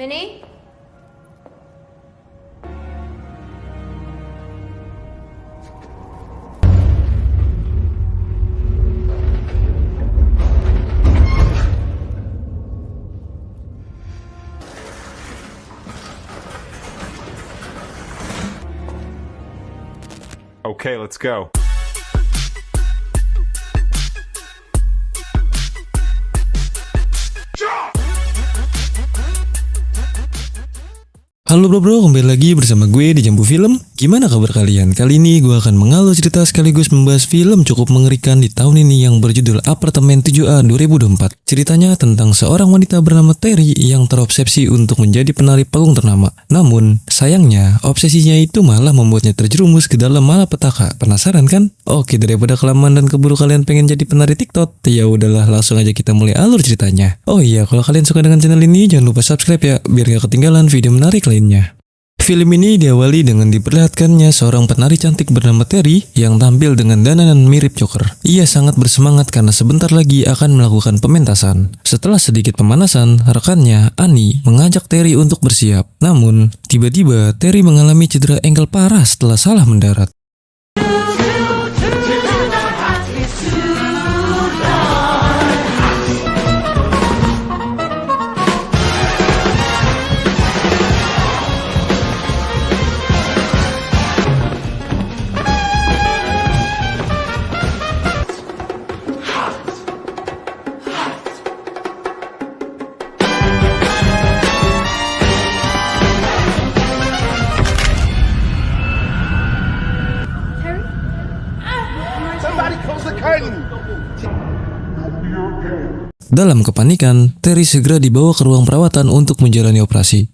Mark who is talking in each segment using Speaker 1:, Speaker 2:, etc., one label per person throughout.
Speaker 1: Minnie?
Speaker 2: Okay, let's go.
Speaker 3: Halo bro, kembali lagi bersama gue di Jambu Film. Gimana kabar kalian? Kali ini gue akan mengalur cerita sekaligus membahas film cukup mengerikan di tahun ini yang berjudul Apartemen 7A 2024. Ceritanya tentang seorang wanita bernama Terry yang terobsesi untuk menjadi penari panggung ternama. Namun, sayangnya obsesinya itu malah membuatnya terjerumus ke dalam malapetaka. Penasaran kan? Oke, daripada kelamaan dan keburu kalian pengen jadi penari TikTok, ya udahlah langsung aja kita mulai alur ceritanya. Oh iya, kalau kalian suka dengan channel ini jangan lupa subscribe ya, biar gak ketinggalan video menarik lainnya. Film ini diawali dengan diperlihatkannya seorang penari cantik bernama Terry yang tampil dengan dandanan mirip Joker. Ia sangat bersemangat karena sebentar lagi akan melakukan pementasan. Setelah sedikit pemanasan, rekannya, Annie, mengajak Terry untuk bersiap. Namun, tiba-tiba Terry mengalami cedera engkel parah setelah salah mendarat. Dalam kepanikan, Terry segera dibawa ke ruang perawatan untuk menjalani operasi.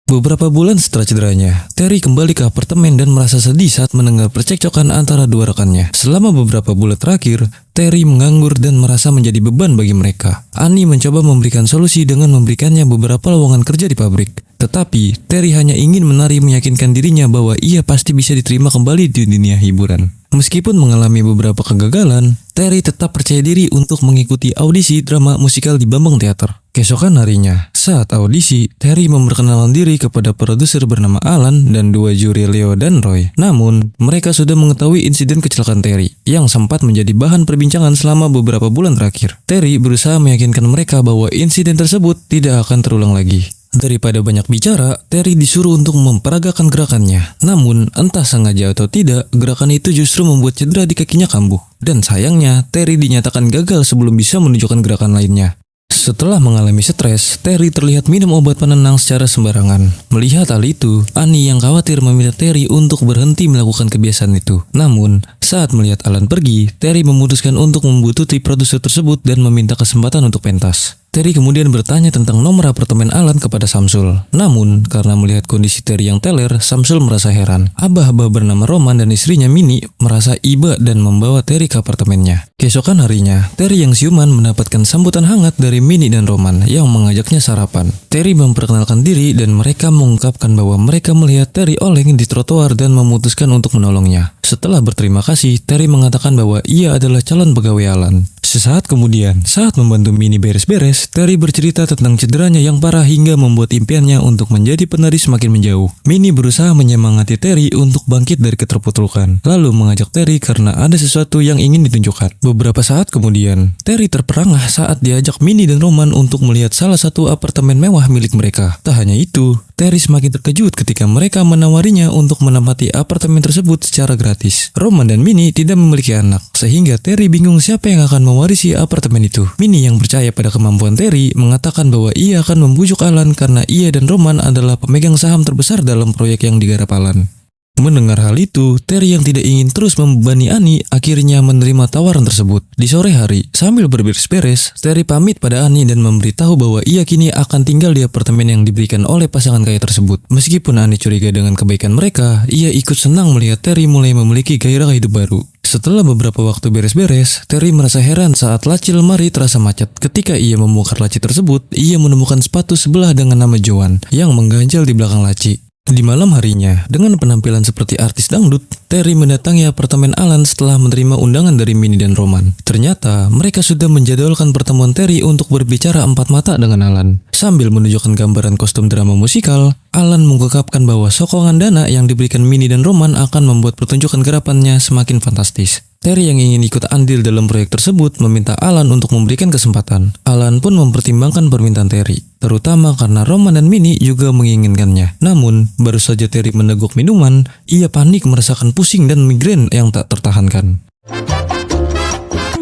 Speaker 3: Beberapa bulan setelah cederanya, Terry kembali ke apartemen dan merasa sedih saat mendengar percekcokan antara dua rekannya. Selama beberapa bulan terakhir, Terry menganggur dan merasa menjadi beban bagi mereka. Annie mencoba memberikan solusi dengan memberikannya beberapa lowongan kerja di pabrik. Tetapi, Terry hanya ingin menari meyakinkan dirinya bahwa ia pasti bisa diterima kembali di dunia hiburan. Meskipun mengalami beberapa kegagalan, Terry tetap percaya diri untuk mengikuti audisi drama musikal di Bambang Teater. Keesokan harinya, saat audisi, Terry memperkenalkan diri kepada produser bernama Alan dan dua juri Leo dan Roy. Namun, mereka sudah mengetahui insiden kecelakaan Terry, yang sempat menjadi bahan perbincangan selama beberapa bulan terakhir. Terry berusaha meyakinkan mereka bahwa insiden tersebut tidak akan terulang lagi. Daripada banyak bicara, Terry disuruh untuk memperagakan gerakannya. Namun, entah sengaja atau tidak, gerakan itu justru membuat cedera di kakinya kambuh. Dan sayangnya, Terry dinyatakan gagal sebelum bisa menunjukkan gerakan lainnya. Setelah mengalami stres, Terry terlihat minum obat penenang secara sembarangan. Melihat hal itu, Annie yang khawatir meminta Terry untuk berhenti melakukan kebiasaan itu. Namun, saat melihat Alan pergi, Terry memutuskan untuk membuntuti produser tersebut dan meminta kesempatan untuk pentas. Terry kemudian bertanya tentang nomor apartemen Alan kepada Samsul. Namun, karena melihat kondisi Terry yang teler, Samsul merasa heran. Abah-abah bernama Roman dan istrinya Minnie merasa iba dan membawa Terry ke apartemennya. Keesokan harinya, Terry yang siuman mendapatkan sambutan hangat dari Minnie dan Roman yang mengajaknya sarapan. Terry memperkenalkan diri dan mereka mengungkapkan bahwa mereka melihat Terry oleng di trotoar dan memutuskan untuk menolongnya. Setelah berterima kasih, Terry mengatakan bahwa ia adalah calon pegawai Alan. Sesaat kemudian, saat membantu Minnie beres-beres, Terry bercerita tentang cederanya yang parah hingga membuat impiannya untuk menjadi penari semakin menjauh. Minnie berusaha menyemangati Terry untuk bangkit dari keterputukan, lalu mengajak Terry karena ada sesuatu yang ingin ditunjukkan. Beberapa saat kemudian, Terry terperangah saat diajak Minnie dan Roman untuk melihat salah satu apartemen mewah milik mereka. Tak hanya itu, Terry semakin terkejut ketika mereka menawarinya untuk menempati apartemen tersebut secara gratis. Roman dan Minnie tidak memiliki anak, sehingga Terry bingung siapa yang akan mewarisi apartemen itu. Minnie yang percaya pada kemampuan Terry mengatakan bahwa ia akan membujuk Alan karena ia dan Roman adalah pemegang saham terbesar dalam proyek yang digarap Alan. Mendengar hal itu, Terry yang tidak ingin terus membebani Annie akhirnya menerima tawaran tersebut. Di sore hari, sambil berberes-beres, Terry pamit pada Annie dan memberitahu bahwa ia kini akan tinggal di apartemen yang diberikan oleh pasangan kaya tersebut. Meskipun Annie curiga dengan kebaikan mereka, ia ikut senang melihat Terry mulai memiliki gairah hidup baru. Setelah beberapa waktu beres-beres, Terry merasa heran saat laci lemari terasa macet. Ketika ia membongkar laci tersebut, ia menemukan sepatu sebelah dengan nama Joan yang mengganjal di belakang laci. Di malam harinya, dengan penampilan seperti artis dangdut, Terry mendatangi apartemen Alan setelah menerima undangan dari Minnie dan Roman. Ternyata, mereka sudah menjadwalkan pertemuan Terry untuk berbicara empat mata dengan Alan. Sambil menunjukkan gambaran kostum drama musikal, Alan mengungkapkan bahwa sokongan dana yang diberikan Minnie dan Roman akan membuat pertunjukan garapannya semakin fantastis. Terry yang ingin ikut andil dalam proyek tersebut meminta Alan untuk memberikan kesempatan. Alan pun mempertimbangkan permintaan Terry, terutama karena Roman dan Minnie juga menginginkannya. Namun, baru saja Terry meneguk minuman, ia panik merasakan pusing dan migrain yang tak tertahankan.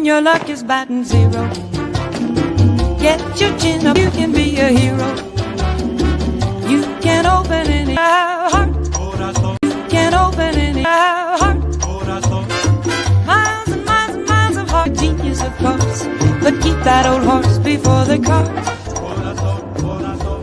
Speaker 1: Your luck is batting zero. Get your chin up, you can be a hero. You can open any heart. You can open any heart. Miles and miles and miles of heart, genius of course. But keep that old horse before the cart.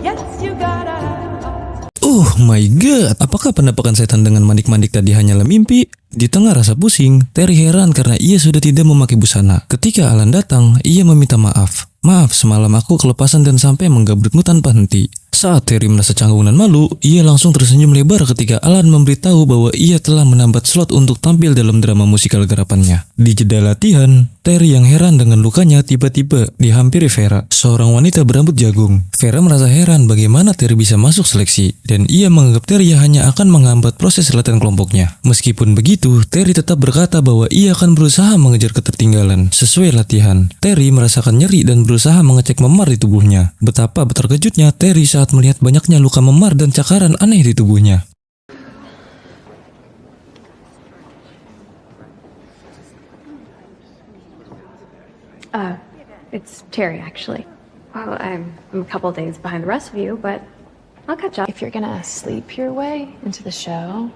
Speaker 1: Yes, you gotta have heart.
Speaker 3: Oh my god, apakah penampakan setan dengan mandik-mandik tadi hanyalah mimpi? Di tengah rasa pusing, Terry heran karena ia sudah tidak memakai busana. Ketika Alan datang, ia meminta maaf. Maaf, semalam aku kelepasan dan sampai menggabrutmu tanpa henti. Saat Terry merasa canggung dan malu, ia langsung tersenyum lebar ketika Alan memberitahu bahwa ia telah menambat slot untuk tampil dalam drama musikal garapannya. Di jeda latihan, Terry yang heran dengan lukanya tiba-tiba dihampiri Vera, seorang wanita berambut jagung. Vera merasa heran bagaimana Terry bisa masuk seleksi, dan ia menganggap Terry hanya akan menghambat proses latihan kelompoknya. Meskipun begitu, Terry tetap berkata bahwa ia akan berusaha mengejar ketertinggalan. Sesuai latihan, Terry merasakan nyeri dan berusaha mengecek memar di tubuhnya. Betapa terkejutnya Terry saat melihat banyaknya luka memar dan cakaran aneh di tubuhnya.
Speaker 2: It's Terry, actually. Well, I'm a couple days behind the rest of you, but I'll catch up. If you're gonna sleep your way into the show.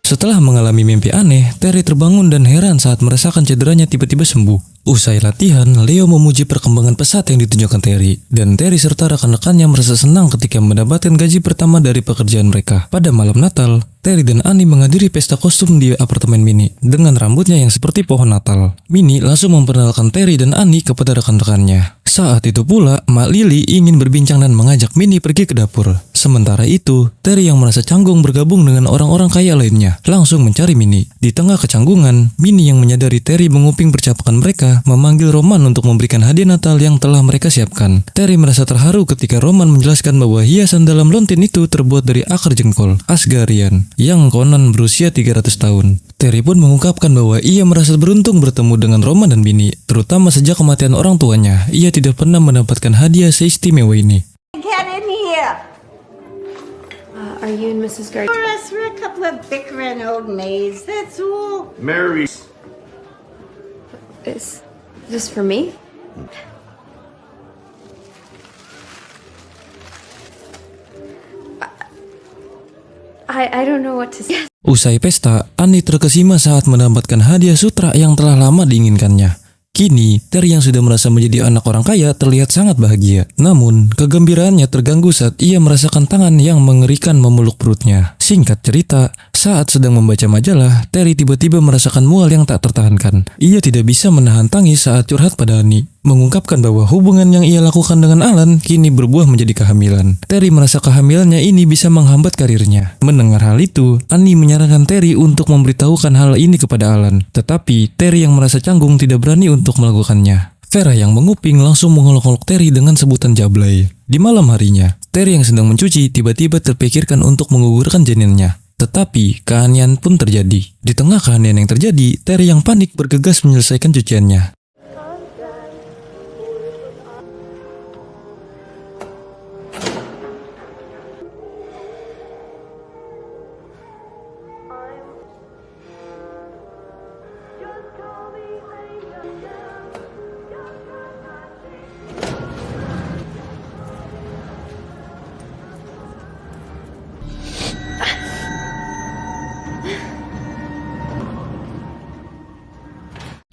Speaker 3: Setelah mengalami mimpi aneh, Terry terbangun dan heran saat merasakan cederanya tiba-tiba sembuh. Usai latihan, Leo memuji perkembangan pesat yang ditunjukkan Terry, dan Terry serta rekan-rekannya merasa senang ketika mendapatkan gaji pertama dari pekerjaan mereka. Pada malam Natal, Terry dan Annie menghadiri pesta kostum di apartemen Minnie dengan rambutnya yang seperti pohon Natal. Minnie langsung memperkenalkan Terry dan Annie kepada rekan-rekannya. Saat itu pula, Mak Lily ingin berbincang dan mengajak Minnie pergi ke dapur. Sementara itu, Terry yang merasa canggung bergabung dengan orang-orang kaya lainnya, langsung mencari Minnie. Di tengah kecanggungan, Minnie yang menyadari Terry menguping percakapan mereka, memanggil Roman untuk memberikan hadiah Natal yang telah mereka siapkan. Terry merasa terharu ketika Roman menjelaskan bahwa hiasan dalam lontin itu terbuat dari akar jengkol, Asgarian, yang konon berusia 300 tahun. Terry pun mengungkapkan bahwa ia merasa beruntung bertemu dengan Roman dan Minnie, terutama sejak kematian orang tuanya. Ia tidak pernah mendapatkan hadiah seistimewa ini.
Speaker 4: Get in here.
Speaker 2: Are you and Mrs. Gardner?
Speaker 4: For us, we're a couple of bickering old maids, that's all.
Speaker 5: Mary.
Speaker 2: Is this for me? I don't know what to say.
Speaker 3: Usai pesta, Annie terkesima saat mendapatkan hadiah sutra yang telah lama diinginkannya. Kini, Terry yang sudah merasa menjadi anak orang kaya terlihat sangat bahagia. Namun, kegembiraannya terganggu saat ia merasakan tangan yang mengerikan memeluk perutnya. Singkat cerita, saat sedang membaca majalah, Terry tiba-tiba merasakan mual yang tak tertahankan. Ia tidak bisa menahan tangis saat curhat pada Annie, mengungkapkan bahwa hubungan yang ia lakukan dengan Alan kini berbuah menjadi kehamilan. Terry merasa kehamilannya ini bisa menghambat karirnya. Mendengar hal itu, Annie menyarankan Terry untuk memberitahukan hal ini kepada Alan. Tetapi, Terry yang merasa canggung tidak berani untuk melakukannya. Vera yang menguping langsung mengolok-olok Terry dengan sebutan jablay. Di malam harinya, Terry yang sedang mencuci tiba-tiba terpikirkan untuk menggugurkan janinnya. Tetapi, keanehan pun terjadi. Di tengah keanehan yang terjadi, Terry yang panik bergegas menyelesaikan cuciannya.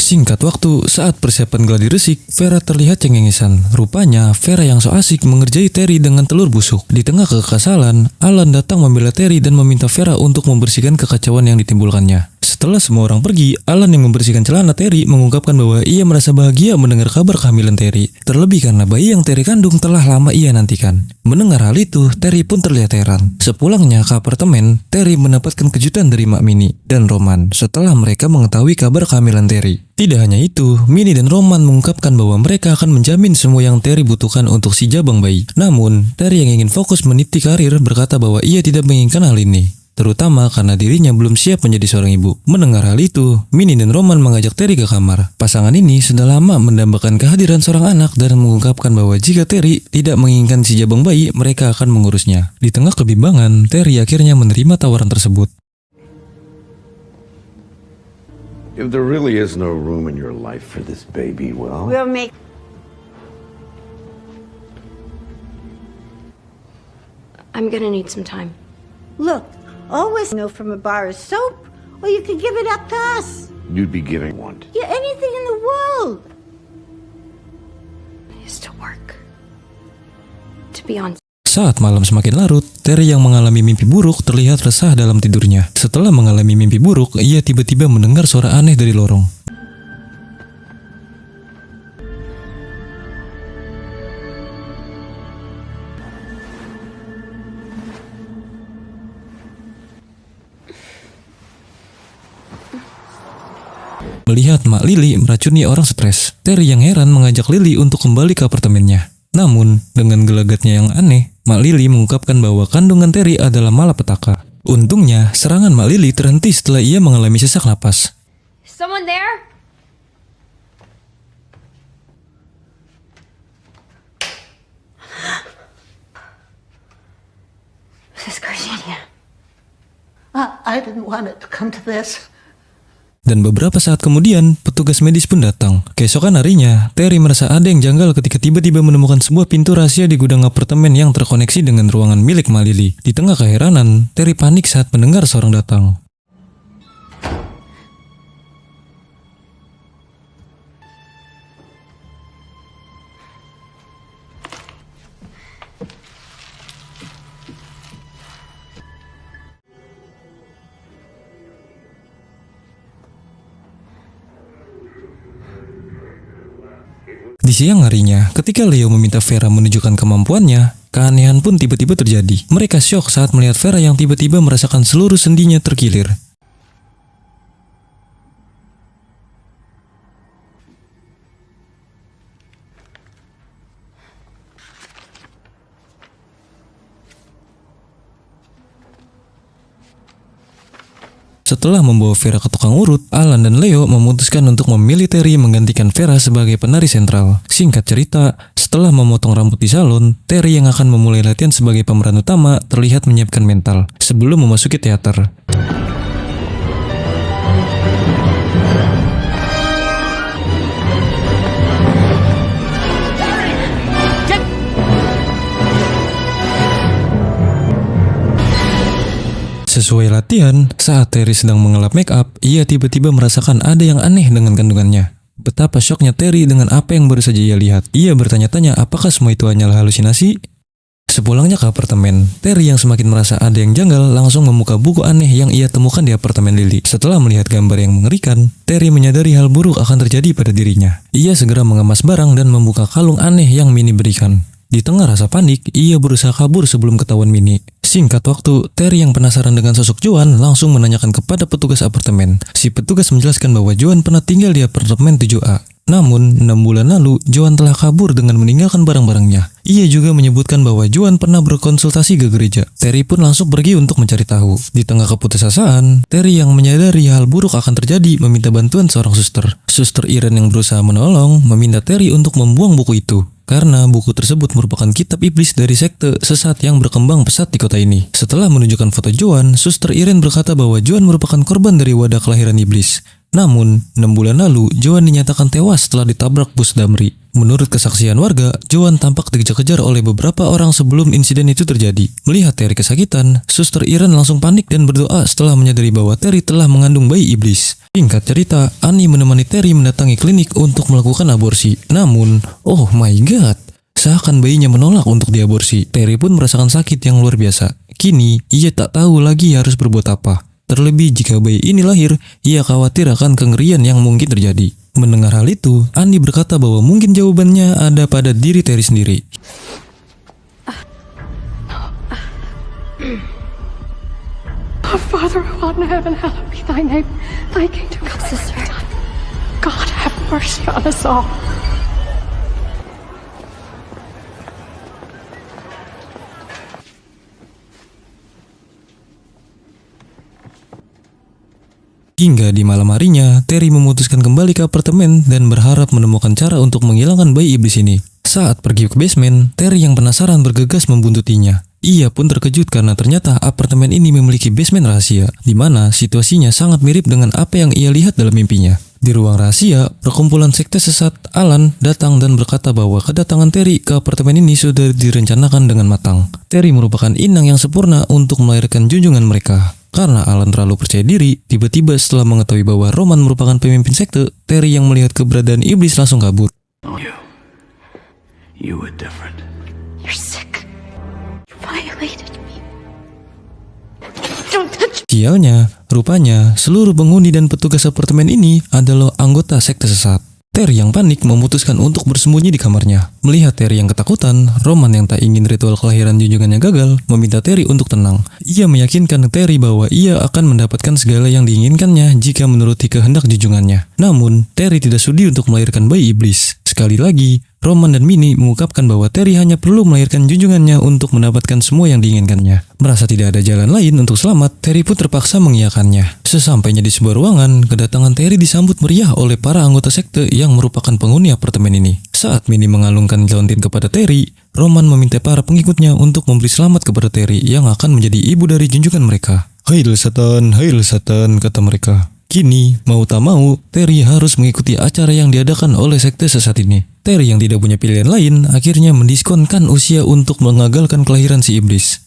Speaker 3: Singkat waktu, saat persiapan gladi resik, Vera terlihat cengengesan. Rupanya, Vera yang so asik mengerjai Terry dengan telur busuk. Di tengah kekesalan, Alan datang membela Terry dan meminta Vera untuk membersihkan kekacauan yang ditimbulkannya. Setelah semua orang pergi, Alan yang membersihkan celana Terry mengungkapkan bahwa ia merasa bahagia mendengar kabar kehamilan Terry. Terlebih karena bayi yang Terry kandung telah lama ia nantikan. Mendengar hal itu, Terry pun terlihat heran. Sepulangnya ke apartemen, Terry mendapatkan kejutan dari Mak Minnie dan Roman setelah mereka mengetahui kabar kehamilan Terry. Tidak hanya itu, Minnie dan Roman mengungkapkan bahwa mereka akan menjamin semua yang Terry butuhkan untuk si jabang bayi. Namun, Terry yang ingin fokus meniti karir berkata bahwa ia tidak menginginkan hal ini, terutama karena dirinya belum siap menjadi seorang ibu. Mendengar hal itu, Minnie dan Roman mengajak Terry ke kamar. Pasangan ini sudah lama mendambakan kehadiran seorang anak dan mengungkapkan bahwa jika Terry tidak menginginkan si jabang bayi, mereka akan mengurusnya. Di tengah kebimbangan, Terry akhirnya menerima tawaran tersebut.
Speaker 5: If there really is no room in your life for this baby, well,
Speaker 4: We'll make
Speaker 2: I'm gonna need some time.
Speaker 4: look. Always know from a bar of soap, or you could give it up to us.
Speaker 5: you'd be giving one.
Speaker 4: Yeah, anything in the world.
Speaker 2: I used to work. To be on.
Speaker 3: Saat malam semakin larut, Terry yang mengalami mimpi buruk terlihat resah dalam tidurnya. Setelah mengalami mimpi buruk, ia tiba-tiba mendengar suara aneh dari lorong. Melihat Mak Lily meracuni orang stres, Terry yang heran mengajak Lily untuk kembali ke apartemennya. Namun, dengan gelagatnya yang aneh, Mak Lily mengungkapkan bahwa kandungan Terry adalah malapetaka. Untungnya, serangan Mak Lily terhenti setelah ia mengalami sesak napas.
Speaker 2: Someone there?
Speaker 4: This is Virginia. I didn't want it to come to this.
Speaker 3: Dan beberapa saat kemudian, petugas medis pun datang. Keesokan harinya, Terry merasa ada yang janggal ketika tiba-tiba menemukan sebuah pintu rahasia di gudang apartemen yang terkoneksi dengan ruangan milik Mak Lily. Di tengah keheranan, Terry panik saat mendengar seorang datang. Di siang harinya, ketika Leo meminta Vera menunjukkan kemampuannya, keanehan pun tiba-tiba terjadi. Mereka syok saat melihat Vera yang tiba-tiba merasakan seluruh sendinya terkilir. Setelah membawa Vera ke tukang urut, Alan dan Leo memutuskan untuk memilih Terry menggantikan Vera sebagai penari sentral. Singkat cerita, setelah memotong rambut di salon, Terry yang akan memulai latihan sebagai pemeran utama terlihat menyiapkan mental sebelum memasuki teater. Sesuai latihan, saat Terry sedang mengelap make up, ia tiba-tiba merasakan ada yang aneh dengan kandungannya. Betapa syoknya Terry dengan apa yang baru saja ia lihat. Ia bertanya-tanya apakah semua itu hanyalah halusinasi? Sepulangnya ke apartemen, Terry yang semakin merasa ada yang janggal langsung membuka buku aneh yang ia temukan di apartemen Lily. Setelah melihat gambar yang mengerikan, Terry menyadari hal buruk akan terjadi pada dirinya. Ia segera mengemas barang dan membuka kalung aneh yang Minnie berikan. Di tengah rasa panik, ia berusaha kabur sebelum ketahuan Minnie. Singkat waktu, Terry yang penasaran dengan sosok Joan langsung menanyakan kepada petugas apartemen. Si petugas menjelaskan bahwa Joan pernah tinggal di apartemen 7A. Namun, 6 bulan lalu, Joan telah kabur dengan meninggalkan barang-barangnya. Ia juga menyebutkan bahwa Joan pernah berkonsultasi ke gereja. Terry pun langsung pergi untuk mencari tahu. Di tengah keputusasaan, Terry yang menyadari hal buruk akan terjadi meminta bantuan seorang suster. Suster Irene yang berusaha menolong meminta Terry untuk membuang buku itu, karena buku tersebut merupakan kitab iblis dari sekte sesat yang berkembang pesat di kota ini. Setelah menunjukkan foto Joan, Suster Irene berkata bahwa Joan merupakan korban dari wadah kelahiran iblis. Namun, 6 bulan lalu, Joan dinyatakan tewas setelah ditabrak bus damri. Menurut kesaksian warga, Joan tampak dikejar-kejar oleh beberapa orang sebelum insiden itu terjadi. Melihat Terry kesakitan, Suster Irene langsung panik dan berdoa setelah menyadari bahwa Terry telah mengandung bayi iblis. Singkat cerita, Annie menemani Terry mendatangi klinik untuk melakukan aborsi. Namun, oh my god, seakan bayinya menolak untuk diaborsi. Terry pun merasakan sakit yang luar biasa. Kini, ia tak tahu lagi harus berbuat apa. Terlebih jika bayi ini lahir, ia khawatir akan kengerian yang mungkin terjadi. Mendengar hal itu, Andi berkata bahwa mungkin jawabannya ada pada diri Terry sendiri.
Speaker 2: Our Father who art in heaven, hallowed be thy name. Thy kingdom come, sister. God have mercy on us all.
Speaker 3: Hingga di malam harinya, Terry memutuskan kembali ke apartemen dan berharap menemukan cara untuk menghilangkan bayi iblis ini. Saat pergi ke basement, Terry yang penasaran bergegas membuntutinya. Ia pun terkejut karena ternyata apartemen ini memiliki basement rahasia, di mana situasinya sangat mirip dengan apa yang ia lihat dalam mimpinya. Di ruang rahasia, perkumpulan sekte sesat Alan datang dan berkata bahwa kedatangan Terry ke apartemen ini sudah direncanakan dengan matang. Terry merupakan inang yang sempurna untuk melahirkan junjungan mereka. Karena Alan terlalu percaya diri, tiba-tiba setelah mengetahui bahwa Roman merupakan pemimpin sekte, Terry yang melihat keberadaan iblis langsung kabur.
Speaker 5: You were different.
Speaker 2: You're sick. You violated me. Don't touch me.
Speaker 3: Sialnya, rupanya seluruh penghuni dan petugas apartemen ini adalah anggota sekte sesat. Terry yang panik memutuskan untuk bersembunyi di kamarnya. Melihat Terry yang ketakutan, Roman yang tak ingin ritual kelahiran junjungannya gagal, meminta Terry untuk tenang. Ia meyakinkan Terry bahwa ia akan mendapatkan segala yang diinginkannya jika menuruti kehendak junjungannya. Namun, Terry tidak sudi untuk melahirkan bayi iblis. Sekali lagi, Roman dan Minnie mengungkapkan bahwa Terry hanya perlu melahirkan junjungannya untuk mendapatkan semua yang diinginkannya. Merasa tidak ada jalan lain untuk selamat, Terry pun terpaksa mengiyakannya. Sesampainya di sebuah ruangan, kedatangan Terry disambut meriah oleh para anggota sekte yang merupakan penghuni apartemen ini. Saat Minnie mengalungkan leontin kepada Terry, Roman meminta para pengikutnya untuk memberi selamat kepada Terry yang akan menjadi ibu dari junjungan mereka. Hail Satan, kata mereka. Kini, mau tak mau, Terry harus mengikuti acara yang diadakan oleh sekte sesat ini. Terry yang tidak punya pilihan lain, akhirnya mendiskonkan usia untuk mengagalkan kelahiran si iblis.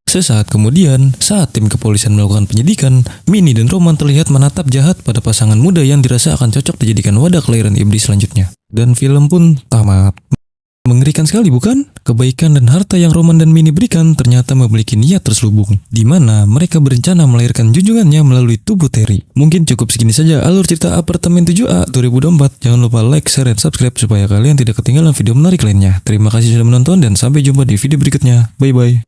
Speaker 3: Sesaat kemudian, saat tim kepolisian melakukan penyidikan, Minnie dan Roman terlihat menatap jahat pada pasangan muda yang dirasa akan cocok dijadikan wadah kelahiran iblis selanjutnya. Dan film pun tamat. Mengerikan sekali bukan? Kebaikan dan harta yang Roman dan Minnie berikan ternyata memiliki niat terselubung, di mana mereka berencana melahirkan junjungannya melalui tubuh Terry. Mungkin cukup segini saja alur cerita Apartemen 7A 2024. Jangan lupa like, share, dan subscribe supaya kalian tidak ketinggalan video menarik lainnya. Terima kasih sudah menonton dan sampai jumpa di video berikutnya. Bye-bye.